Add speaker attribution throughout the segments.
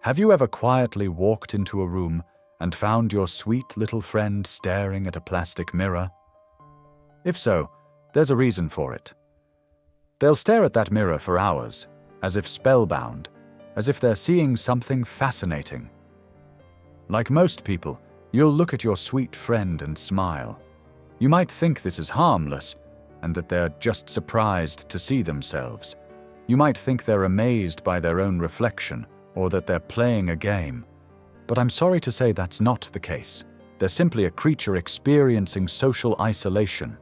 Speaker 1: Have you ever quietly walked into a room and found your sweet little friend staring at a plastic mirror? If so, there's a reason for it. They'll stare at that mirror for hours, as if spellbound, as if they're seeing something fascinating. Like most people, you'll look at your sweet friend and smile. You might think this is harmless, and that they're just surprised to see themselves. You might think they're amazed by their own reflection, or that they're playing a game. But I'm sorry to say that's not the case. They're simply a creature experiencing social isolation.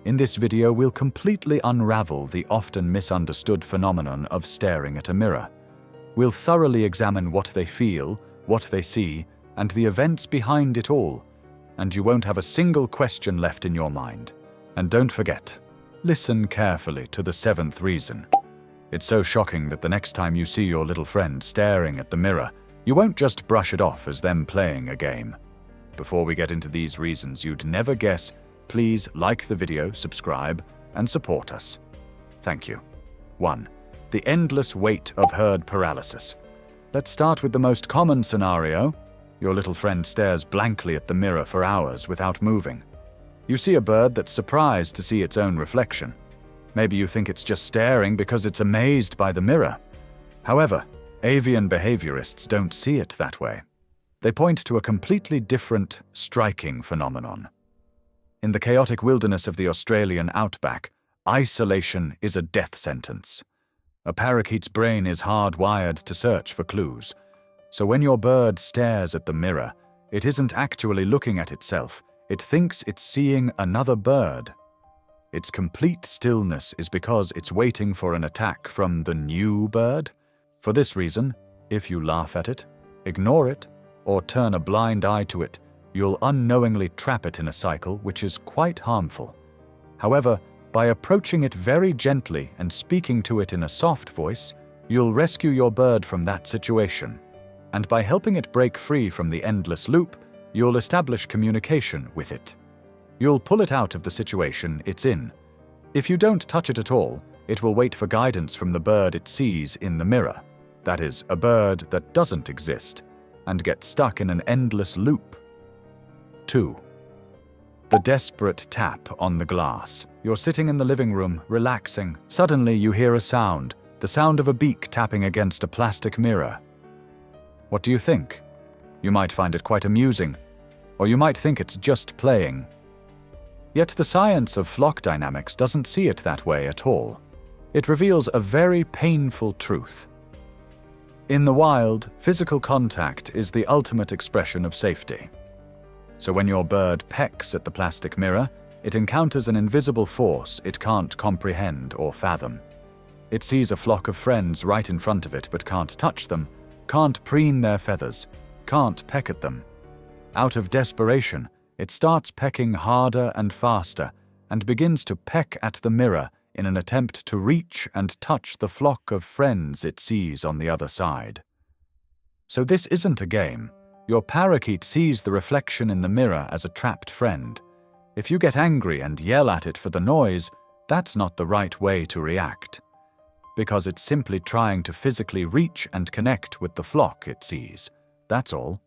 Speaker 1: In this video, we'll completely unravel the often misunderstood phenomenon of staring at a mirror. We'll thoroughly examine what they feel, what they see, and the events behind it all, and you won't have a single question left in your mind. And don't forget, listen carefully to the 7th reason. It's so shocking that the next time you see your little friend staring at the mirror, you won't just brush it off as them playing a game. Before we get into these reasons you'd never guess, please like the video, subscribe, and support us. Thank you. 1. The endless weight of herd paralysis. Let's start with the most common scenario. Your little friend stares blankly at the mirror for hours without moving. You see a bird that's surprised to see its own reflection. Maybe you think it's just staring because it's amazed by the mirror. However, avian behaviorists don't see it that way. They point to a completely different, striking phenomenon. In the chaotic wilderness of the Australian outback, isolation is a death sentence. A parakeet's brain is hardwired to search for clues. So when your bird stares at the mirror, it isn't actually looking at itself. It thinks it's seeing another bird. Its complete stillness is because it's waiting for an attack from the new bird. For this reason, if you laugh at it, ignore it, or turn a blind eye to it, you'll unknowingly trap it in a cycle which is quite harmful. However, by approaching it very gently and speaking to it in a soft voice, you'll rescue your bird from that situation. And by helping it break free from the endless loop, you'll establish communication with it. You'll pull it out of the situation it's in. If you don't touch it at all, it will wait for guidance from the bird it sees in the mirror. That is, a bird that doesn't exist, and get stuck in an endless loop. 2. The desperate tap on the glass. You're sitting in the living room, relaxing. Suddenly you hear a sound, the sound of a beak tapping against a plastic mirror. What do you think? You might find it quite amusing, or you might think it's just playing. Yet the science of flock dynamics doesn't see it that way at all. It reveals a very painful truth. In the wild, physical contact is the ultimate expression of safety. So when your bird pecks at the plastic mirror, it encounters an invisible force it can't comprehend or fathom. It sees a flock of friends right in front of it but can't touch them, can't preen their feathers, can't peck at them. Out of desperation, it starts pecking harder and faster and begins to peck at the mirror in an attempt to reach and touch the flock of friends it sees on the other side. So this isn't a game. Your parakeet sees the reflection in the mirror as a trapped friend. If you get angry and yell at it for the noise, that's not the right way to react, because it's simply trying to physically reach and connect with the flock it sees. That's all.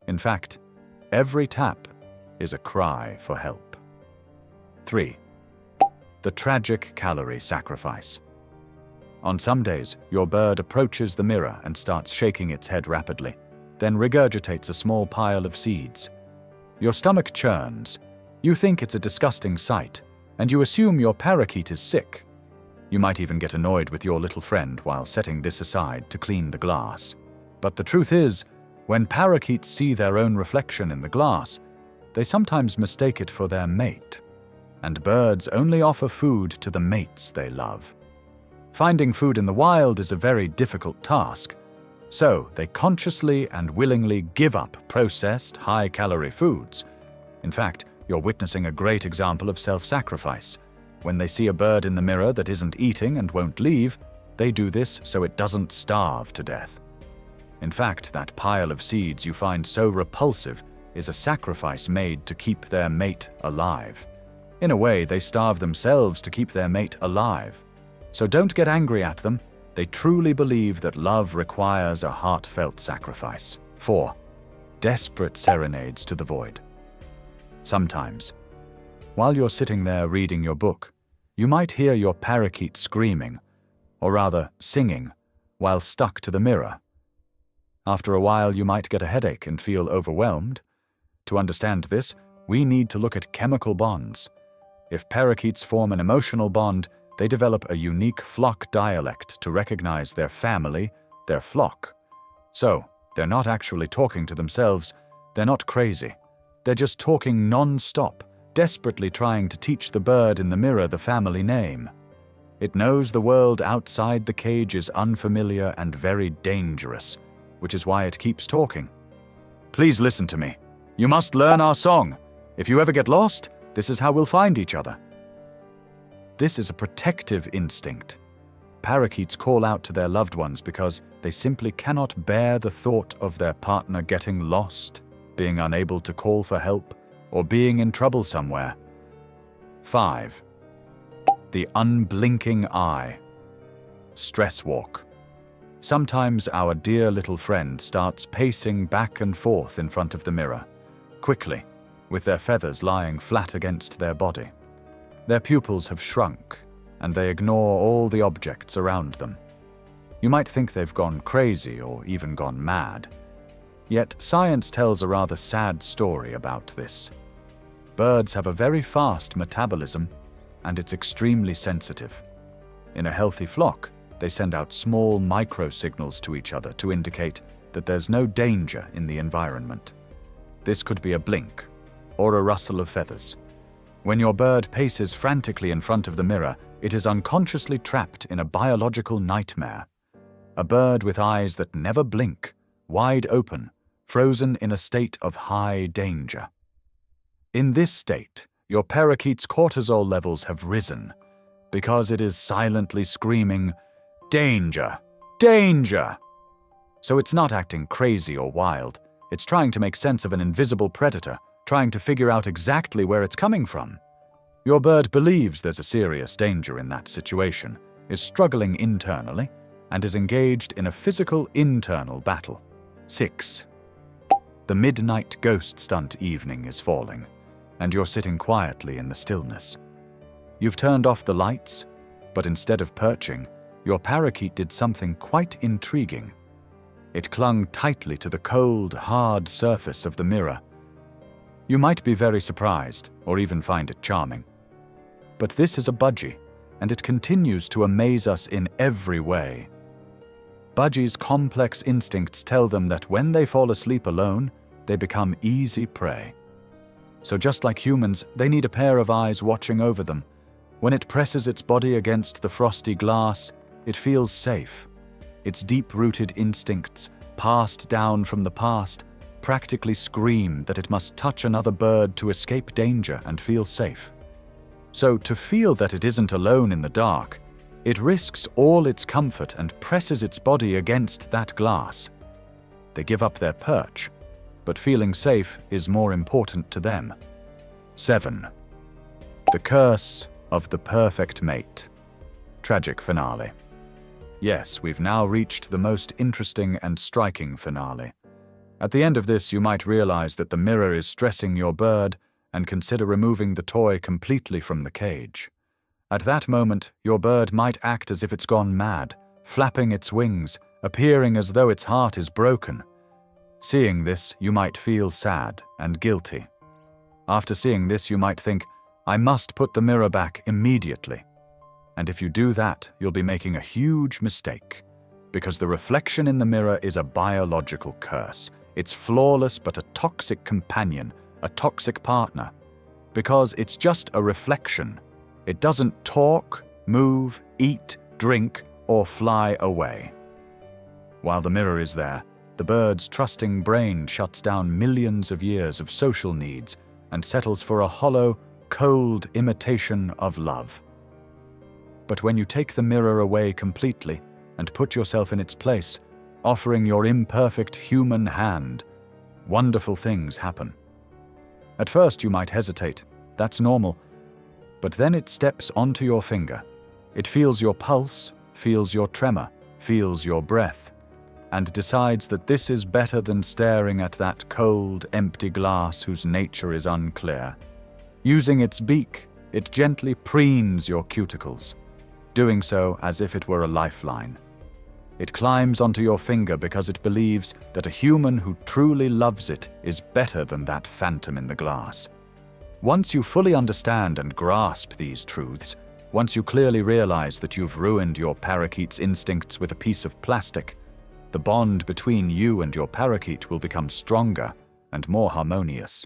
Speaker 1: In fact, every tap is a cry for help. 3. The tragic calorie sacrifice. On some days, your bird approaches the mirror and starts shaking its head rapidly, then regurgitates a small pile of seeds. Your stomach churns. You think it's a disgusting sight, and you assume your parakeet is sick. You might even get annoyed with your little friend while setting this aside to clean the glass. But the truth is, when parakeets see their own reflection in the glass, they sometimes mistake it for their mate. And birds only offer food to the mates they love. Finding food in the wild is a very difficult task, so they consciously and willingly give up processed, high-calorie foods. In fact, you're witnessing a great example of self-sacrifice. When they see a bird in the mirror that isn't eating and won't leave, they do this so it doesn't starve to death. In fact, that pile of seeds you find so repulsive is a sacrifice made to keep their mate alive. In a way, they starve themselves to keep their mate alive. So don't get angry at them, They truly believe that love requires a heartfelt sacrifice. 4. Desperate serenades to the void. Sometimes, while you're sitting there reading your book, you might hear your parakeet screaming, or rather singing, while stuck to the mirror. After a while, you might get a headache and feel overwhelmed. To understand this, we need to look at chemical bonds. If parakeets form an emotional bond, they develop a unique flock dialect to recognize their family, their flock. So, they're not actually talking to themselves, they're not crazy. They're just talking non-stop, desperately trying to teach the bird in the mirror the family name. It knows the world outside the cage is unfamiliar and very dangerous, which is why it keeps talking. Please listen to me. You must learn our song. If you ever get lost, this is how we'll find each other. This is a protective instinct. Parakeets call out to their loved ones because they simply cannot bear the thought of their partner getting lost, being unable to call for help, or being in trouble somewhere. 5. The unblinking eye. Stress walk. Sometimes our dear little friend starts pacing back and forth in front of the mirror, quickly, with their feathers lying flat against their body. Their pupils have shrunk, and they ignore all the objects around them. You might think they've gone crazy or even gone mad. Yet science tells a rather sad story about this. Birds have a very fast metabolism, and it's extremely sensitive. In a healthy flock, they send out small microsignals to each other to indicate that there's no danger in the environment. This could be a blink or a rustle of feathers. When your bird paces frantically in front of the mirror, it is unconsciously trapped in a biological nightmare. A bird with eyes that never blink, wide open, frozen in a state of high danger. In this state, your parakeet's cortisol levels have risen because it is silently screaming, "Danger! Danger!" So it's not acting crazy or wild. It's trying to make sense of an invisible predator, trying to figure out exactly where it's coming from. Your bird believes there's a serious danger in that situation, is struggling internally, and is engaged in a physical internal battle. 6. The midnight ghost stunt evening is falling, and you're sitting quietly in the stillness. You've turned off the lights, but instead of perching, your parakeet did something quite intriguing. It clung tightly to the cold, hard surface of the mirror. You might be very surprised, or even find it charming. But this is a budgie, and it continues to amaze us in every way. Budgies' complex instincts tell them that when they fall asleep alone, they become easy prey. So just like humans, they need a pair of eyes watching over them. When it presses its body against the frosty glass, it feels safe. Its deep-rooted instincts, passed down from the past, practically scream that it must touch another bird to escape danger and feel safe. So to feel that it isn't alone in the dark, it risks all its comfort and presses its body against that glass. They give up their perch, but feeling safe is more important to them. 7. The curse of the perfect mate. Tragic finale. Yes, we've now reached the most interesting and striking finale. At the end of this, you might realize that the mirror is stressing your bird and consider removing the toy completely from the cage. At that moment, your bird might act as if it's gone mad, flapping its wings, appearing as though its heart is broken. Seeing this, you might feel sad and guilty. After seeing this, you might think, "I must put the mirror back immediately." And if you do that, you'll be making a huge mistake, because the reflection in the mirror is a biological curse. It's flawless but a toxic companion, a toxic partner, because it's just a reflection. It doesn't talk, move, eat, drink, or fly away. While the mirror is there, the bird's trusting brain shuts down millions of years of social needs and settles for a hollow, cold imitation of love. But when you take the mirror away completely and put yourself in its place, offering your imperfect human hand, wonderful things happen. At first you might hesitate, that's normal, but then it steps onto your finger. It feels your pulse, feels your tremor, feels your breath, and decides that this is better than staring at that cold, empty glass whose nature is unclear. Using its beak, it gently preens your cuticles, doing so as if it were a lifeline. It climbs onto your finger because it believes that a human who truly loves it is better than that phantom in the glass. Once you fully understand and grasp these truths, once you clearly realize that you've ruined your parakeet's instincts with a piece of plastic, the bond between you and your parakeet will become stronger and more harmonious.